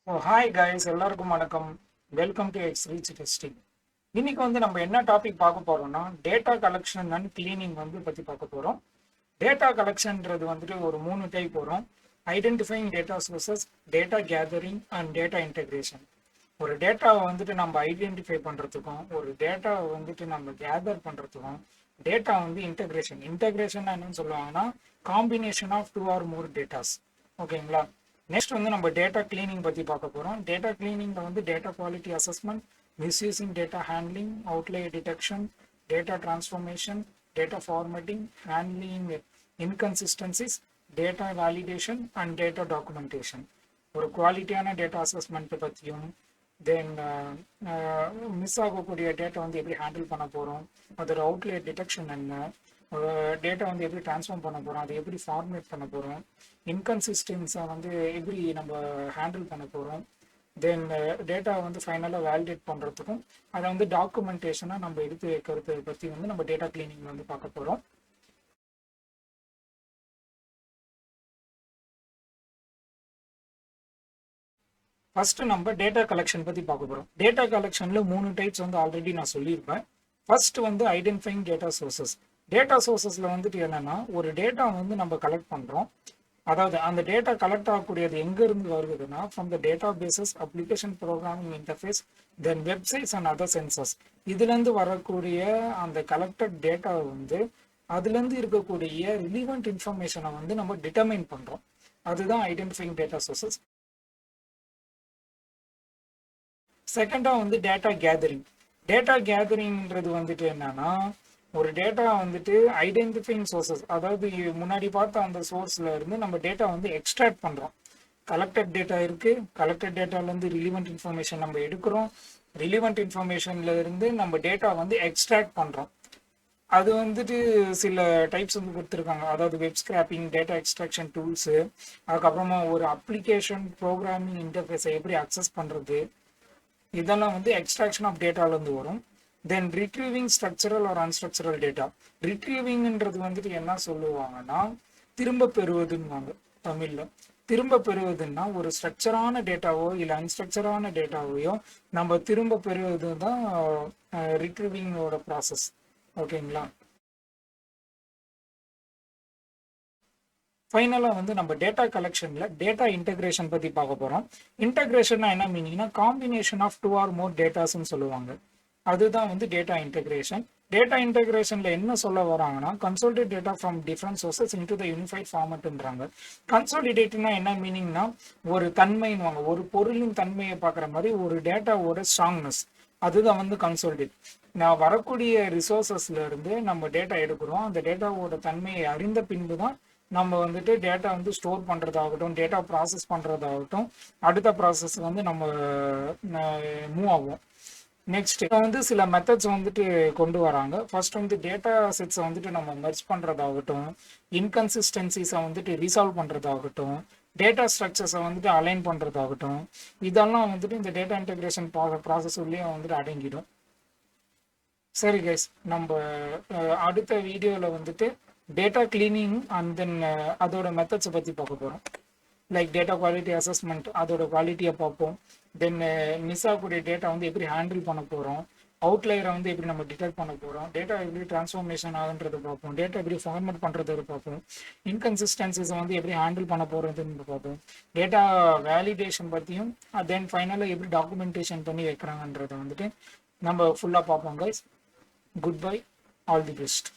Hi guys, எல்லாருக்கும் வணக்கம். Welcome to X testing. இன்னைக்கு நம்ம என்ன டாபிக் பார்க்க போறோம்னா டேட்டா கலெக்ஷன் அண்ட் கிளீனிங் பற்றி பார்க்க போகிறோம். டேட்டா கலெக்ஷன்ன்றது ஒரு 3 டைப் வரும். Identifying data sources, data gathering and data integration. ஒரு டேட்டாவை நம்ம ஐடென்டிஃபை பண்ணுறதுக்கும் ஒரு டேட்டாவை நம்ம கேதர் பண்ணுறதுக்கும் டேட்டா இன்டெகிரேஷன். இன்டெகிரேஷன் என்னன்னு சொல்லுவாங்கன்னா combination of 2 or more datas. ஓகேங்களா? நெக்ஸ்ட் நம்ம டேட்டா கிளீனிங் பற்றி பார்க்க போகிறோம். டேட்டா கிளீனிங்கில் data quality assessment, missing data handling, outlier detection, data transformation, data formatting, handling inconsistencies, data validation and data documentation. ஒரு குவாலிட்டியான டேட்டா அசஸ்மெண்ட்டை பற்றியும் தென் மிஸ் ஆகக்கூடிய டேட்டா எப்படி ஹேண்டில் பண்ண போகிறோம், அதோட அவுட்லையர் டிடெக்ஷன் என்ன, டேட்டா எப்படி ட்ரான்ஸ்ஃபார்ம் பண்ண போகிறோம், அதை எப்படி ஃபார்மேட் பண்ண போகிறோம், இன்கன்சிஸ்டன்ஸை எப்படி நம்ம ஹேண்டில் பண்ண போகிறோம், தென் டேட்டா ஃபைனலாக வேலிடேட் பண்ணுறதுக்கும் அதை டாக்குமெண்டேஷனாக நம்ம எடுத்து வைக்கிறது பற்றி நம்ம டேட்டா கிளீனிங் பார்க்க போகிறோம். ஃபர்ஸ்ட் நம்ம டேட்டா கலெக்ஷன் பற்றி பார்க்க போகிறோம். டேட்டா கலெக்ஷனில் 3 டைப்ஸ் ஆல்ரெடி நான் சொல்லியிருப்பேன். First identifying data sources. Data சோர்சஸில் என்னென்னா ஒரு டேட்டா நம்ம கலெக்ட் பண்ணுறோம். அதாவது அந்த டேட்டா கலெக்ட் ஆகக்கூடியது எங்கேருந்து வருதுன்னா from the database, application programming interface, then websites and other sensors. இதுலேருந்து வரக்கூடிய அந்த கலெக்டட் டேட்டா அதுலேருந்து இருக்கக்கூடிய ரிலிவெண்ட் இன்ஃபர்மேஷனை நம்ம டிட்டர்மைன் பண்ணுறோம். அதுதான் ஐடென்டிஃபைங் டேட்டா சோர்சஸ். செகண்டாக டேட்டா கேதரிங். டேட்டா கேதரிங்கிறது என்னன்னா ஒரு டேட்டா ஐடென்டிஃபைங் சோர்சஸ், அதாவது முன்னாடி பார்த்த அந்த சோர்ஸ்ல இருந்து நம்ம டேட்டா எக்ஸ்ட்ராக்ட் பண்றோம். கலெக்டட் டேட்டா இருக்கு, கலெக்டட் டேட்டாலேருந்து ரிலிவெண்ட் இன்ஃபர்மேஷன் நம்ம எடுக்கிறோம், ரிலிவெண்ட் இன்ஃபர்மேஷன்ல இருந்து நம்ம டேட்டா எக்ஸ்ட்ராக்ட் பண்றோம். அது சில டைப்ஸ் கொடுத்துருக்காங்க. அதாவது web scrapping, data extraction tools, அதுக்கப்புறமா ஒரு அப்ளிகேஷன் ப்ரோக்ராமிங் இன்டர்ஃபேஸை எப்படி அக்சஸ் பண்றது, இதெல்லாம் எக்ஸ்ட்ராக்ஷன் ஆஃப் டேட்டாலேருந்து வரும். தென் ரிட்ரீவிங் ஸ்ட்ரக்சரல் ஆர் அன்ஸ்ட்ரக்சரல் டேட்டா. ரிட்ரீவிங்ன்றது என்ன சொல்லுவாங்கன்னா திரும்ப பெறுவதுன்னு தமிழில். திரும்ப பெறுவதுன்னா ஒரு ஸ்ட்ரக்சரான டேட்டாவோ இல்லை அன்ஸ்ட்ரக்சரான டேட்டாவையோ நம்ம திரும்ப பெறுவது தான் ரிட்ரீவிங்கோட ப்ராசஸ். ஓகேங்களா? ஃபைனலாக நம்ம டேட்டா கலெக்ஷனில் டேட்டா இன்டெகிரேஷன் பற்றி பார்க்க போகிறோம். இன்டெகிரேஷன்னா என்ன மீனிங்னா காம்பினேஷன் ஆஃப் 2 or more டேட்டாஸ்ன்னு சொல்லுவாங்க. அதுதான் டேட்டா இன்டெகிரேஷன். டேட்டா இன்டெகிரேஷன்ல என்ன சொல்ல வராங்கன்னா consolidate data from different sources into the unified ஃபார்மட்ன்றாங்க. கன்சாலிடேட்னா என்ன மீனிங்னா ஒரு தன்மைன்னு ஒரு பொருளின் தன்மையை பார்க்குற மாதிரி ஒரு டேட்டாவோட ஸ்ட்ராங்னஸ், அதுதான் கன்சாலிடேட். நான் வரக்கூடிய ரிசோர்சஸ்ல இருந்து நம்ம டேட்டா எடுக்கிறோம். அந்த டேட்டாவோட தன்மையை அறிந்த பின்பு தான் நம்ம டேட்டா ஸ்டோர் பண்றதாகட்டும், டேட்டா ப்ராசஸ் பண்றதாகட்டும், அடுத்த ப்ராசஸ் நம்ம மூவ் ஆகும். நெக்ஸ்ட் சில மெத்தட்ஸ் கொண்டு வராங்க. ஃபர்ஸ்ட் டேட்டா செட்ஸை நம்ம மெர்ஜ் பண்றதாகட்டும், இன்கன்சிஸ்டன்சிஸை ரீசால்வ் பண்றதாகட்டும், டேட்டா ஸ்ட்ரக்சர்ஸை அலைன் பண்றதாகட்டும், இதெல்லாம் இந்த டேட்டா இன்டெகிரேஷன் ப்ராசஸ் உள்ளே அடங்கிடும். சரி கைஸ், நம்ம அடுத்த வீடியோவில் டேட்டா கிளீனிங் அண்ட் தென் அதோட மெத்தட்ஸை பற்றி பார்க்க போகிறோம். லைக் டேட்டா குவாலிட்டி அசஸ்மெண்ட், அதோட குவாலிட்டியை பார்ப்போம். தென் மிஸ் ஆகக்கூடிய டேட்டா எப்படி ஹேண்டில் பண்ண போகிறோம், அவுட்லையரை எப்படி நம்ம டிடெக்ட் பண்ண போகிறோம், டேட்டா எப்படி டிரான்ஸ்ஃபார்மேஷன் ஆகுன்றது பார்ப்போம், டேட்டா எப்படி ஃபார்மேட் பண்ணுறது பார்ப்போம், இன்கன்சிஸ்டன்சிஸை எப்படி ஹேண்டில் பண்ண போகிறதுன்னு பார்ப்போம், டேட்டா வேலிடேஷன் பற்றியும், தென் ஃபைனலாக எப்படி டாக்குமெண்டேஷன் பண்ணி வைக்கிறாங்கன்றதை நம்ம ஃபுல்லாக பார்ப்போம் guys. Good bye, all the best.